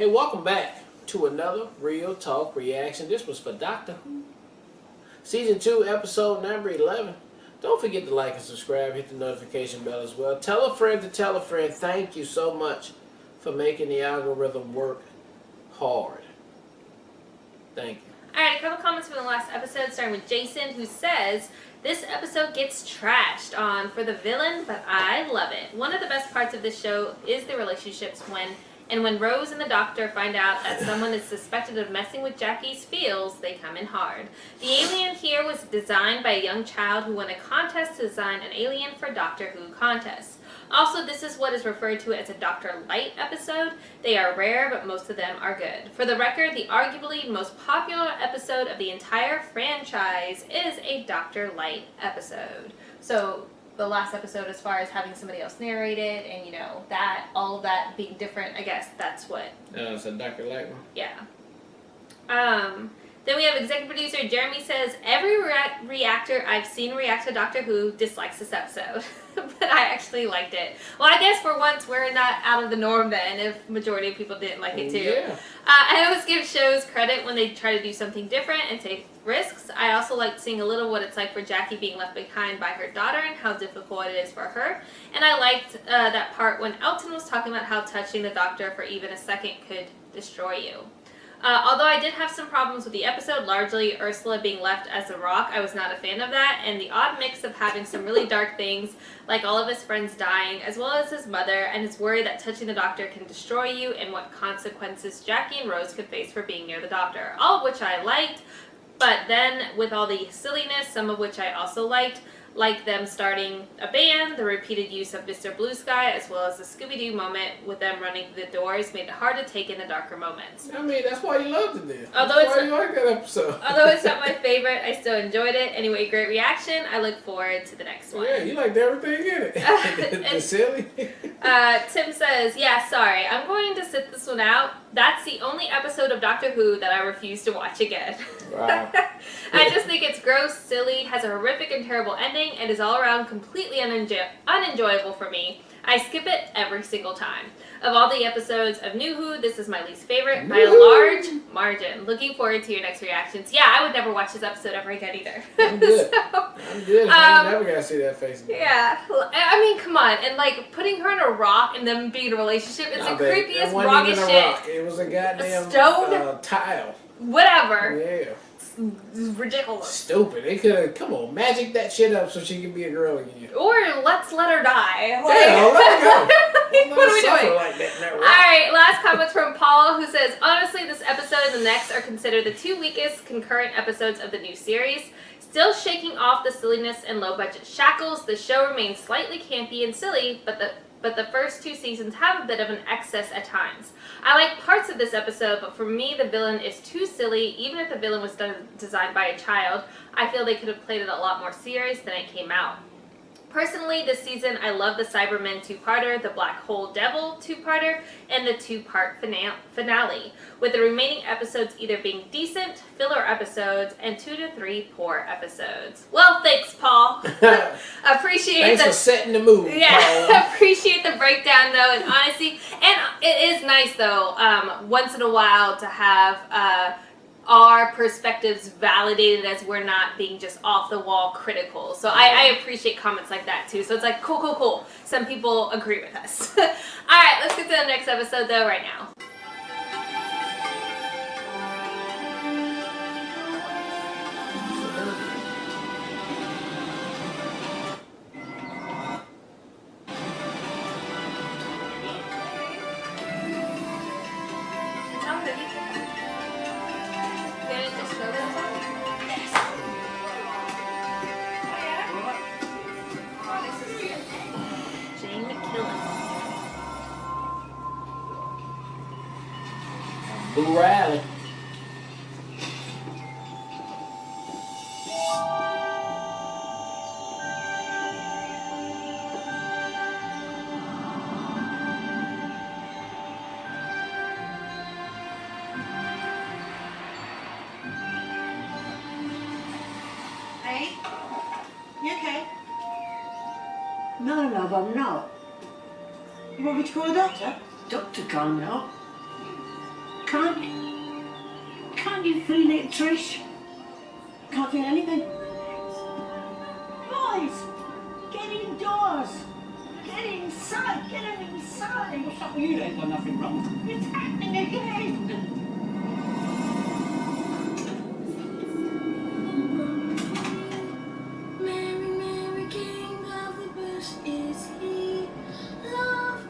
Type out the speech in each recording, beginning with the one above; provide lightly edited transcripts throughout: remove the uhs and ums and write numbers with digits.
Hey, welcome back to another Real Talk reaction. This was for Doctor Who. Season 2, episode number 11. Don't forget to like and subscribe. Hit the notification bell as well. Tell a friend to tell a friend. Thank you so much for making the algorithm work hard. Thank you. Alright, a couple comments from the last episode, starting with Jason, who says, "This episode gets trashed on for the villain, but I love it. One of the best parts of this show is the relationships when Rose and the Doctor find out that someone is suspected of messing with Jackie's feels, they come in hard. The alien here was designed by a young child who won a contest to design an alien for Doctor Who contests. Also, this is what is referred to as a Dr. Light episode. They are rare, but most of them are good. For the record, the arguably most popular episode of the entire franchise is a Dr. Light episode." So, the last episode, as far as having somebody else narrate it, and you know, that, all of that being different, I guess that's what. It's a Dr. Light one. Yeah. Then we have executive producer Jeremy says, "Every reactor I've seen react to Doctor Who dislikes this episode." But I actually liked it. Well, I guess for once we're not out of the norm then, if majority of people didn't like it too. Yeah. I always give shows credit when they try to do something different and take risks. I also liked seeing a little what it's like for Jackie being left behind by her daughter and how difficult it is for her. And I liked that part when Elton was talking about how touching the Doctor for even a second could destroy you. Although I did have some problems with the episode, largely Ursula being left as a rock, I was not a fan of that, and the odd mix of having some really dark things, like all of his friends dying, as well as his mother, and his worry that touching the Doctor can destroy you, and what consequences Jackie and Rose could face for being near the Doctor, all of which I liked, but then with all the silliness, some of which I also liked, like them starting a band, the repeated use of Mr. Blue Sky, as well as the Scooby-Doo moment with them running through the doors made it hard to take in the darker moments. I mean, that's why you loved it then. Although that's why you like that episode. Although it's not my favorite, I still enjoyed it. Anyway, great reaction. I look forward to the next one. Yeah, you liked everything in it. The silly. Tim says, "Yeah, sorry. I'm going to sit this one out. That's the only episode of Doctor Who that I refuse to watch again." Wow. I just think it's gross, silly, has a horrific and terrible ending, and is all around completely unenjoyable for me. I skip it every single time. Of all the episodes of New Who, this is my least favorite by a large margin. Looking forward to your next reactions. Yeah, I would never watch this episode ever again either. I'm good. I'm good. I never gotta see that face again. Yeah. I mean, come on. And like putting her in a rock and them being in a relationship, it's the creepiest, wrongest shit. Rock. It was a goddamn stone tile. Whatever. Yeah. It's ridiculous. Stupid. They could come on, magic that shit up so she can be a girl again. Or let's let her die. Like, yeah, let her go. What are we doing? Like that Alright, last comments from Paul, who says, "Honestly, this episode and the next are considered the two weakest concurrent episodes of the new series. Still shaking off the silliness and low-budget shackles, the show remains slightly campy and silly, but the first two seasons have a bit of an excess at times. I like parts of this episode, but for me, the villain is too silly. Even if the villain was designed by a child, I feel they could have played it a lot more serious than it came out. Personally, this season, I love the Cybermen two-parter, the Black Hole Devil two-parter, and the two-part finale, with the remaining episodes either being decent, filler episodes, and 2 to 3 poor episodes." Well, thanks, Paul. Thanks for setting the mood, Paul. Appreciate the breakdown, though, and honesty. And it is nice, though, once in a while to have our perspectives validated, as we're not being just off the wall critical. So I appreciate comments like that too. So it's like, cool. Some people agree with us. Alright, let's get to the next episode though right now. Blue Riley. Hey? You okay? No, love, I'm not. You want me to call the doctor? Doctor can't help. Can't you feel it, Trish? Can't feel anything. Boys, get indoors. Get inside. Get them inside. What's up with you? Ain't got nothing wrong. It's happening again. Mary, Mary, King of the bush is he. Love,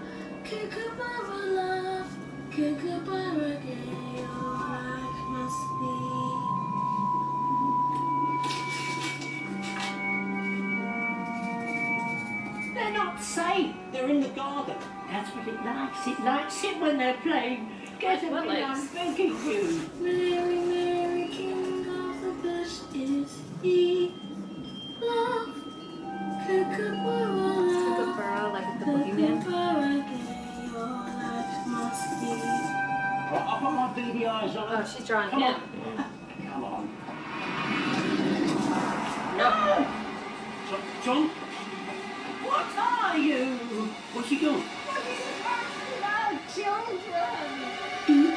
kookaburra, love, kookaburra, gay your life must be. They're not safe. They're in the garden. That's what it likes. It likes it when they're playing. Get them What in, I'm likes? begging you. Mary, Mary, King of the bush is he. Love, kookaburra, love, Kookaburra, like the boogeyman. kookaburra, gay your life must be. Right, I've got my beady eyes on. Oh, she's drawing Come him. on. Come on. No! John, What are you? what's he doing? What is happening to our children?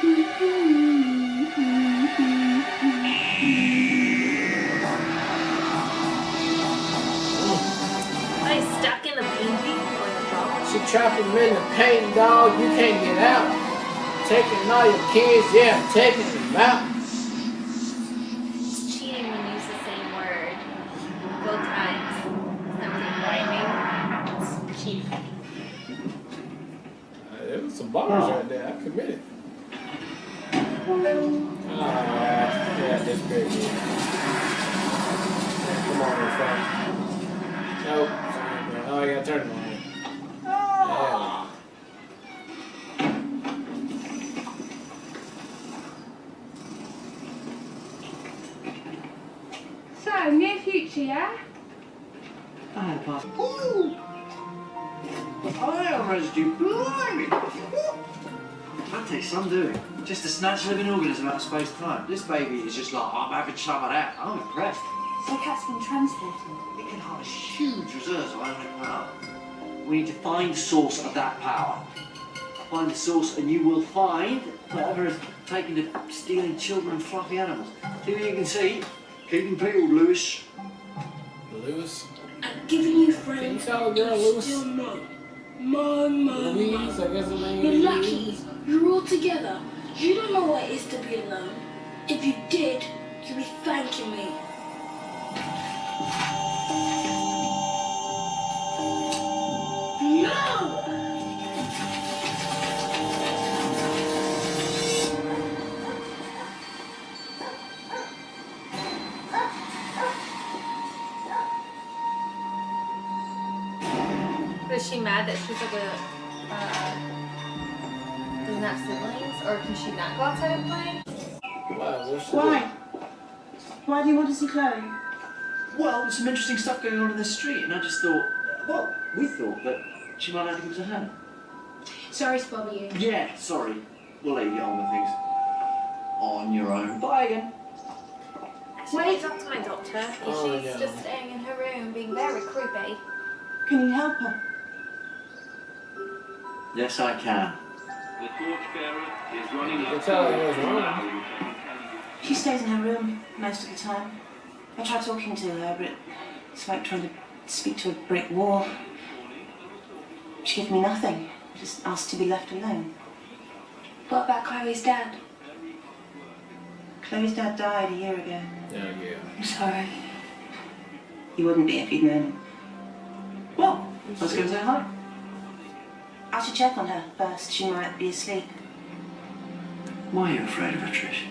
Are you stuck in the painting? She trapped him in the paint, dog. You can't get out. Taking all your kids, yeah, taking them out. It's cheating when you use the same word both times. That was rhyming. It's cheating. There was some bars right there. I committed. Yeah, this big. Come on, my friend. Nope. Oh, I gotta turn it on. Yeah. So, near future, yeah? I am residue. Blimey! That takes some doing. Just a snatch living organism out of space-time. This baby is just like, I'm having some of that. I'm impressed. So cat's been transported. It can harness huge reserves of ionic power. We need to find the source of that power. Find the source and you will find whatever is taken to stealing children and fluffy animals. See what you can see? Keep them peeled, Lewis. Lewis. I'm giving you Can you friends. call a girl You Lewis? still know. Mom. Louise, I guess her name You're is lucky. Louise. You're all together. You don't know what it is to be alone. If you did, you'd be thanking me. No! But is she mad that she's like doesn't have siblings? Or can she not go outside and play? Wow, what's she Why? Why do you want to see Chloe? Well, there's some interesting stuff going on in the street, and I just thought, well, we thought that she might like to give us a hand. Sorry to bother you. Yeah, sorry. We'll let you get on with things. On your own. Bye again. Should I talk to my doctor? Oh, She's no. just staying in her room being very creepy. Can you help her? Yes, I can. The torchbearer is running You can up tell to it was the wrong. now. She stays in her room most of the time. I tried talking to her, but it's like trying to speak to a brick wall. She gives me nothing. Just asked to be left alone. What about Chloe's dad? Chloe's dad died a year ago. Yeah. I'm sorry. He wouldn't be if you'd known him. Well, let's go say hi. I should check on her first. She might be asleep. Why are you afraid of her, Trish?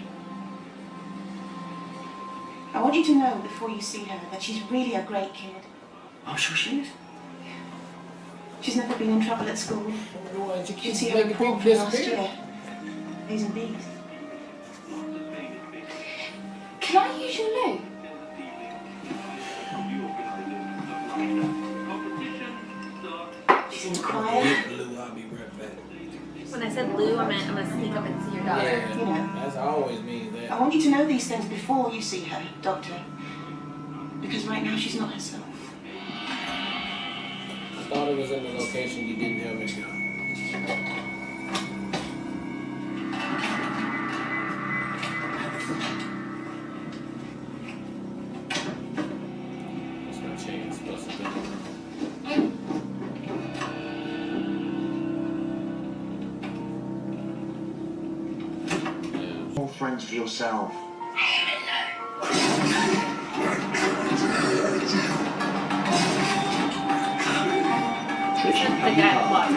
I want you to know before you see her that she's really a great kid. I'm sure she is. She's never been in trouble at school. Why don't you You keep should see her making report people from last disappear? year. A's and B's. Can I use your loo? She's in the choir. Lou, I'll be right back. When I said Lou, I meant I'm gonna sneak up and see your daughter. Yeah, You know. that's always means I that. want you to know these things before you see her, Doctor. Because right now she's not herself. I thought it was in the location you didn't tell me to go. plans for yourself. The guy. What?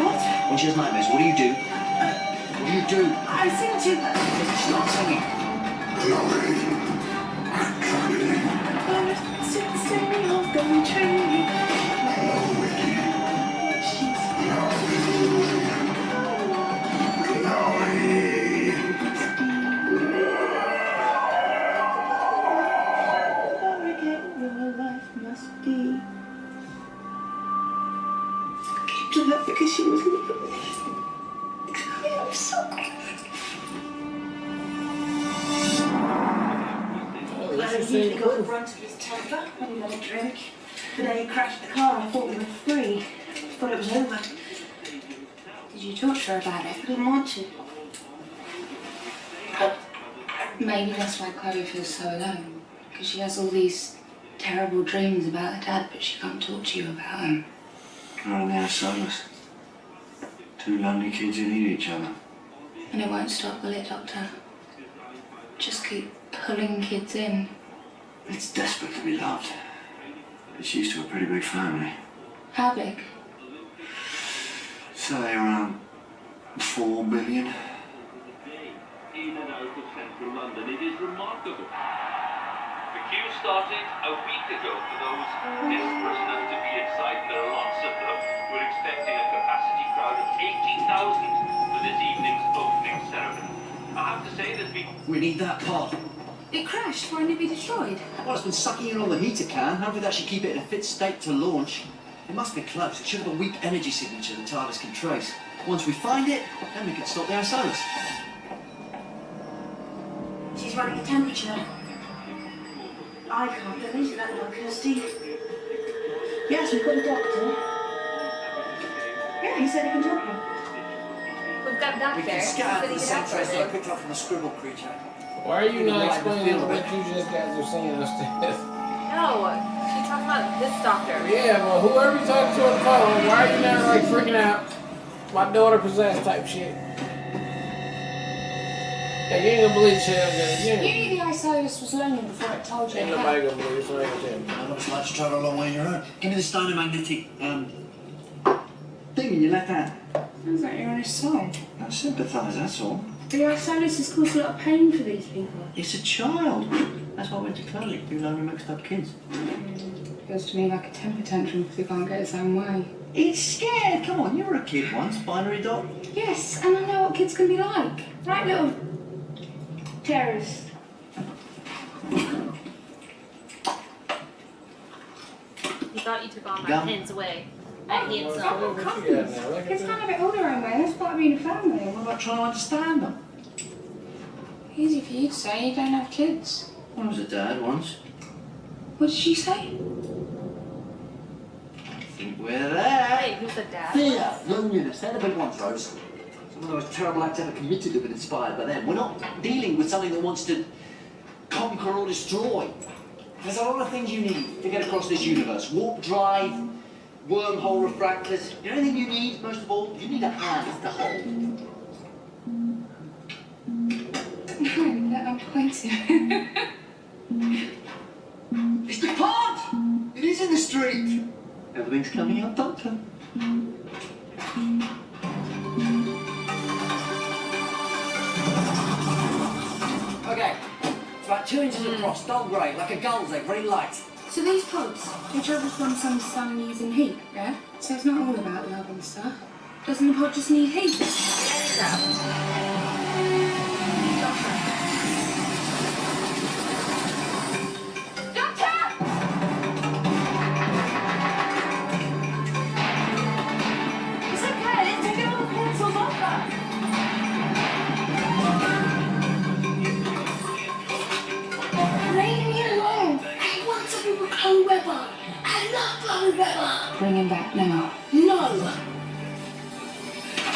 When she has nightmares, what do you do? What do you do? I sing to Start singing. singing of the tree. Must be. Keep to that because she was with me. I'm so glad. I usually got the brunt of his temper when he let it drink. The day he crashed the car, I thought we were free. I thought it was over. Did you talk to her about it? I didn't want to. Maybe that's why Chloe feels so alone. Because she has all these terrible dreams about her dad, but she can't talk to you about him. Oh, now soulless. Two lonely kids who need each other. And it won't stop, will it, Doctor? Just keep pulling kids in. It's desperate to be loved. It's used to a pretty big family. How big? Say around 4 billion. In and out of central London, it is remarkable. The queue started a week ago for those desperate enough to be inside. There are lots of them. We're expecting a capacity crowd of 80,000 for this evening's opening ceremony. I have to say there's been... We need that pod. It crashed. Why didn't it be destroyed? Well, it's been sucking in all the heat it can. Hopefully that should keep it in a fit state to launch. It must be close. It should have a weak energy signature the TARDIS can trace. Once we find it, then we can stop the Isolus. She's running a temperature. I can't believe that, little Kirsty. Yes, we've got a doctor. Yeah, he said he can talk to her. We've got Doc We there. can scan He the said same he trace could that I have picked up from the scribble creature. Why are you not Right, explaining feel what it. you just guys are saying upstairs? No, she's talking about this doctor. Yeah, well, whoever you talking to on the phone, why are you not like freaking out? My daughter possessed type shit. Yeah, you ain't gonna believe shit I'm gonna You do. knew the Isolus was learning before it told you. Ain't nobody gonna believe it, so I ain't gonna tell you. How much like to travel a long way on your own? Give me this dynamagnetic thing in your left hand. Sounds like you're on his side. I sympathise, that's all. The Isolus has caused a lot of pain for these people. It's a child. That's why I went to Chloe. Two lonely mixed up kids. Feels to me like a temper tantrum because he can't get his own way. It's scared. Come on, you were a kid once. Binary dot. Yes, and I know what kids can be like. Right, little terrorists. You thought you took all my Gum. pins away. I need Well, some. what you got now? Look at Kids that. can't have it all their own way. That's part of being a family. What about trying to understand them? Easy for you to say. You don't have kids. I was a dad once. What did she say? I think we're there. Wait, who's the dad? Fear, loneliness, they're the big ones, Rose. Some of the most terrible acts ever committed have been inspired by them. We're not dealing with something that wants to conquer or destroy. There's a lot of things you need to get across this universe. Warp drive, wormhole refractors. You know anything you need, most of all? You need a hand to hold. No, that I'm quite serious. It's the pod! It is in the street! Everything's coming up, Doctor. Okay, it's about 2 inches across, dull grey, like a gull's egg, very light. So these pods, they travel from sun to sun using heat, yeah? So it's not all about love and stuff. Doesn't the pod just need heat? It's okay, let's take all the pencils off her. Leave me alone. I want to be with Chloe Webber. I love Chloe Webber. Bring him back now. No.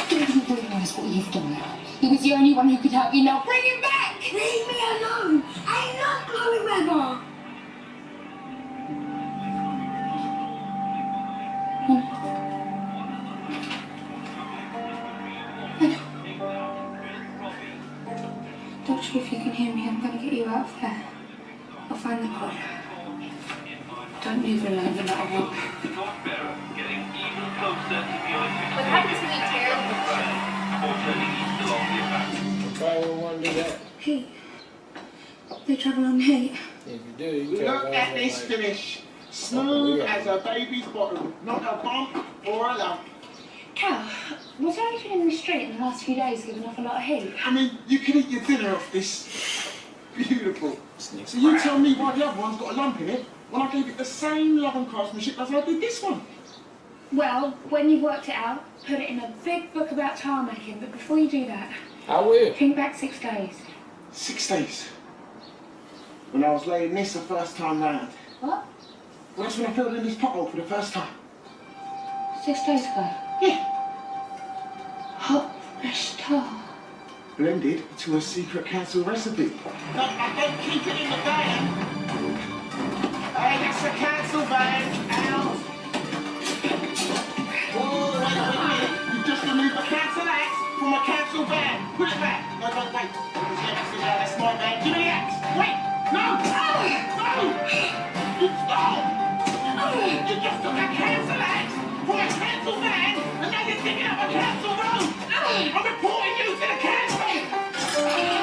Don't you realise what you've done? He was the only one who could help you. Now bring him back! Leave me alone. I love Chloe Webber. Doctor, if you can hear me, Don't leave her alone, no matter what. The torchbearer getting even closer to the Olympic What happens when you tear the picture? or turning east along the Atlantic. Probably wouldn't want to do that. Heat. They travel on heat. If you do, you can't Look at this finish. Smooth as a baby's bottom. Not a bump or a lump. Cal, was there anything in the street in the last few days giving off a lot of heat? I mean, you can eat your dinner off this. Beautiful. So you tell me why the other one's got a lump in it when I gave it the same love and craftsmanship as I did this one? Well, when you've worked it out, put it in a big book about tile making, but before you do that, I will. think back 6 days. 6 days. When I was laying this the first time round. What? Well, that's when I filled in this pothole for the first time. 6 days ago? Yeah. Hot, fresh tar. Blended to a secret council recipe. No, I don't keep it in the van. Hey, that's the council van. Out. Whoa, wait. You just removed the council axe from a council van. Put it back. No, wait. That's my van. Give me the axe. Wait. No. No. You stop. You just took a council axe from a council van and now you're digging up a council road. I'm reporting you to the council.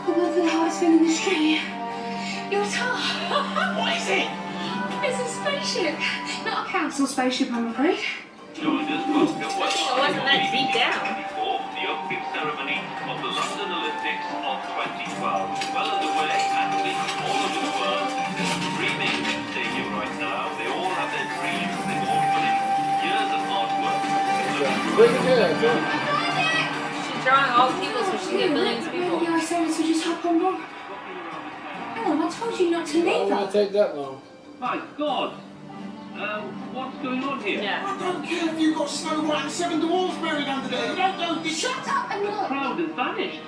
The one for the hardest thing in the street. Your tar. What is it? It's a spaceship. Not a council spaceship, I'm afraid. Joiners must go well. It wasn't that deep down. The opening ceremony of the London Olympics of 2012. Well underway, athletes all over the world. They're dreaming in the stadium right now. They all have their dreams. They've all put in years of hard work. Pretty good, good. She's drawing all the people so she can get billions of people. Maybe I said to just hop on board. Hang on, I told you not to Why leave would it her. take that long? My God! What's going on here? Yeah. I don't care if you've got Snow White and 7 dwarfs buried under there. You don't know this. Shut up and The look. crowd has vanished.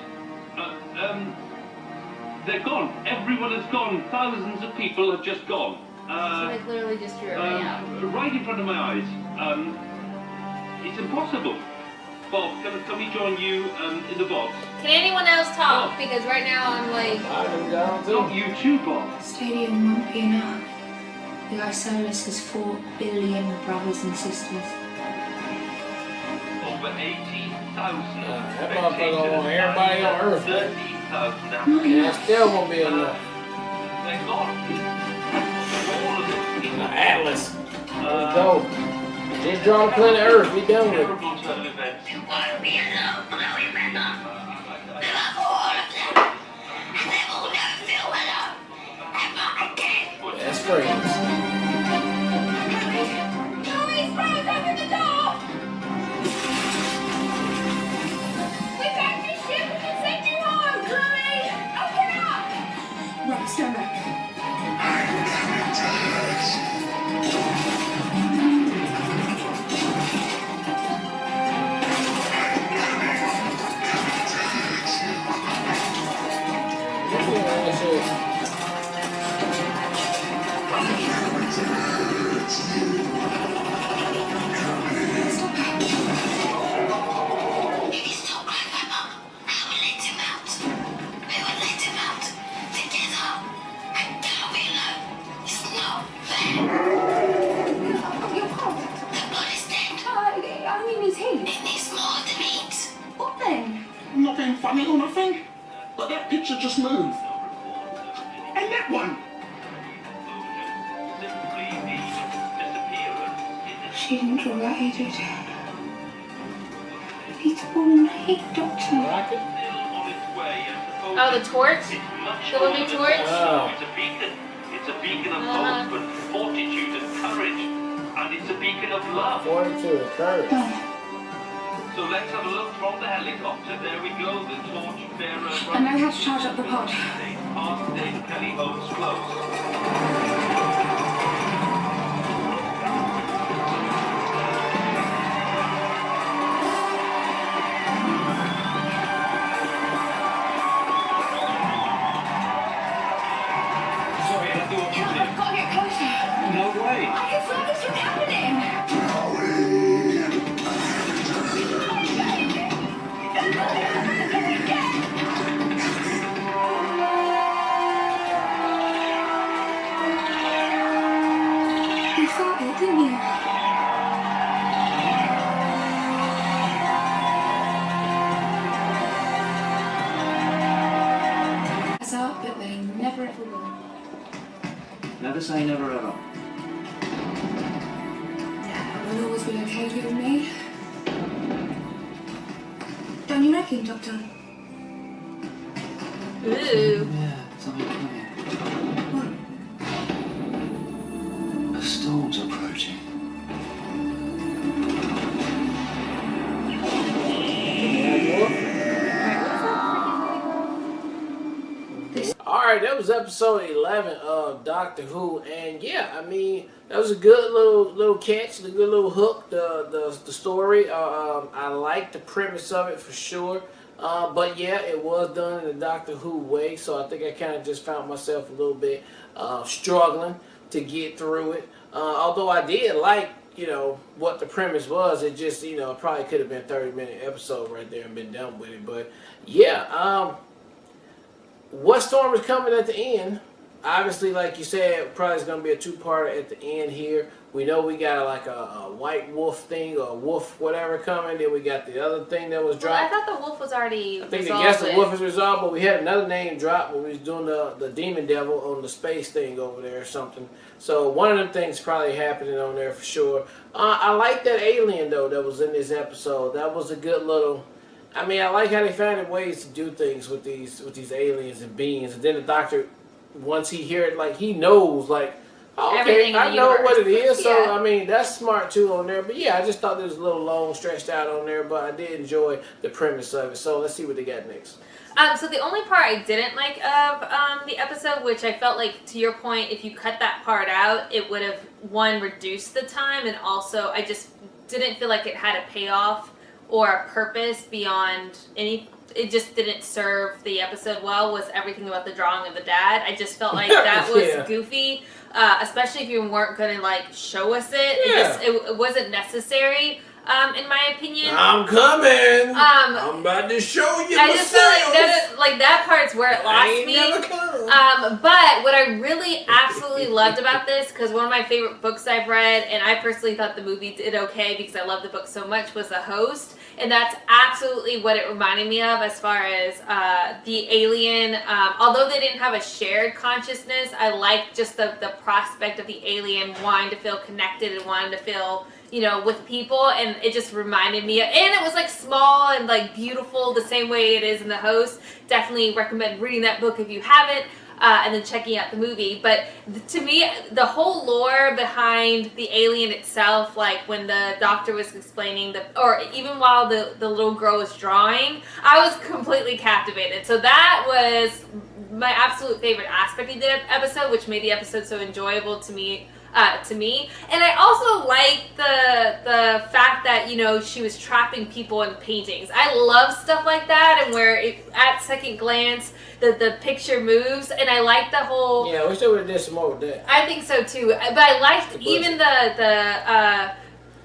They're gone. Everyone has gone. Thousands of people have just gone. So they clearly just drew it right out. Right in front of my eyes. It's impossible. Bob, can we join you in the box? Can anyone else talk? Because right now I'm like, I can down Not too. you too, Bob. Stadium won't be enough. The Isolus has 4 billion brothers and sisters. Over 18,000 that motherfucker want everybody on Earth, man. 13,000 And that still won't be enough. They're gone. All of them. The Atlas. There we go. Just draw the planet Earth. We done with it. Terrible turn events. You won't be alone, Chloe Renner. Love all of them. And they will never feel alone. Ever again. That's friends. Chloe, Rose, open the door! We backed this ship and we sent you home, Chloe! Open up! Right, stand back. If he's still crying my mum, I will let him out. We will let him out. Together. I cannot be alone. It's not fair. Your pop. The body's dead. I mean, he's It here. needs more than meat. What then? I'm not being funny or nothing, but that picture just moved. And that one. Simply the disappearance. She didn't draw that, he did. He's born heat, Doctor. Rocket? Still on its way, I suppose. oh, the torch? It's much The living older than torch? that. Oh. It's a beacon. It's a beacon of Uh-huh. hope and fortitude and courage. And it's a beacon of love. 42, courage. Done. So let's have a look from the helicopter. There we go, the torch bearer. I know how to charge up the pod. Past Dave Kelly Holmes close. Sorry, I do what you Cal, did. I've got to get closer. No way. I can stop this from happening. But they never ever will. Never say never ever. Yeah, it'll always be okay with you and me. Don't you reckon, Doctor? Ooh. Yeah, something coming. What? A storm's approaching. Alright, that was episode 11 of Doctor Who, and yeah, I mean, that was a good little catch, a good little hook, the story. I like the premise of it for sure, but yeah, it was done in the Doctor Who way, so I think I kind of just found myself a little bit struggling to get through it. Although I did like, you know, what the premise was, it just, you know, it probably could have been a 30-minute episode right there and been done with it, but yeah, what storm is coming at the end? Obviously, like you said, probably is going to be a two-parter at the end here. We know we got like a white wolf thing or a wolf whatever coming. Then we got the other thing that was dropped. Well, I thought the wolf was already I think resolved. the wolf is resolved, but we had another name drop when we was doing the demon devil on the space thing over there or something. So one of them things probably happening on there for sure. I like that alien though that was in this episode. That was a good little. I mean, I like how they found ways to do things with these aliens and beings. And then the Doctor, once he hear it, like he knows, like, oh, okay, Everything in I the know universe. what it is. So Yeah. I mean, that's smart too on there. But yeah, I just thought it was a little long, stretched out on there. But I did enjoy the premise of it. So let's see what they got next. So the only part I didn't like of the episode, which I felt like, to your point, if you cut that part out, it would have, one, reduced the time, and also I just didn't feel like it had a payoff or a purpose beyond any. It just didn't serve the episode well, was everything about the drawing of the dad. I just felt like that was Yeah. goofy, especially if you weren't going to, like, show us it. Yeah. It wasn't necessary, in my opinion. I'm coming. I'm about to show you. I just felt like that part's where it lost me. Never come. But what I really absolutely loved about this, because one of my favorite books I've read, and I personally thought the movie did okay because I love the book so much, was The Host. And that's absolutely what it reminded me of as far as the alien. Although they didn't have a shared consciousness, I liked just the prospect of the alien wanting to feel connected and wanting to feel, you know, with people. And it just reminded me. And it was like small and like beautiful the same way it is in The Host. Definitely recommend reading that book if you haven't. And then checking out the movie. But to me, the whole lore behind the alien itself, like when the Doctor was explaining or even while the little girl was drawing, I was completely captivated. So that was my absolute favorite aspect of the episode, which made the episode so enjoyable to me. And I also like the fact that, you know, she was trapping people in paintings. I love stuff like that, and where at second glance the picture moves, and I like the whole. Yeah, we still would have did some more with that. I think so too, but I liked even the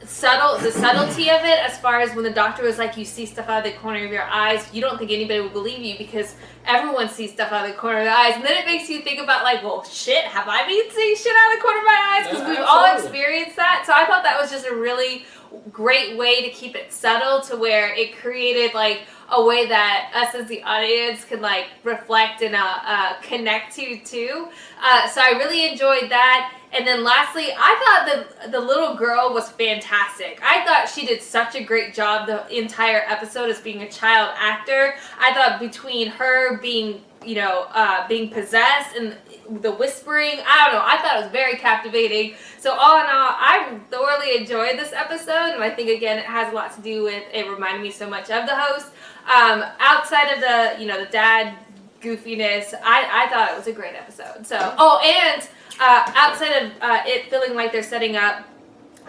subtlety of it, as far as when the Doctor was like, you see stuff out of the corner of your eyes, you don't think anybody would believe you because everyone sees stuff out of the corner of their eyes, and then it makes you think about, like, well, shit, have I been seeing shit out of the corner of my eyes? Because we've all experienced that. So I thought that was just a really great way to keep it subtle, to where it created like a way that us as the audience could like reflect and connect to too. So I really enjoyed that. And then lastly, I thought the little girl was fantastic. I thought she did such a great job the entire episode as being a child actor. I thought between her being, you know, being possessed and the whispering, I don't know, I thought it was very captivating. So all in all, I thoroughly enjoyed this episode, and I think again it has a lot to do with it reminding me so much of The Host. Outside of the, you know, the dad goofiness, I thought it was a great episode. So, and outside of it feeling like they're setting up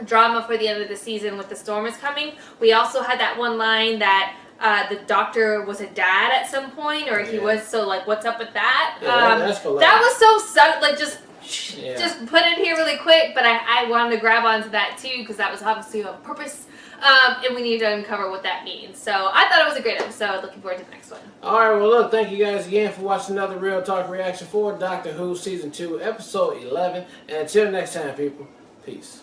drama for the end of the season with the storm is coming, we also had that one line that the Doctor was a dad at some point, or he was, so like, what's up with that? Yeah, that's for that was so subtle, like just put it here really quick, but I wanted to grab onto that too, because that was obviously on purpose. And we need to uncover what that means. So I thought it was a great episode. Looking forward to the next one. Alright, well look, thank you guys again for watching another Real Talk reaction for Doctor Who Season 2, Episode 11. And until next time, people, peace.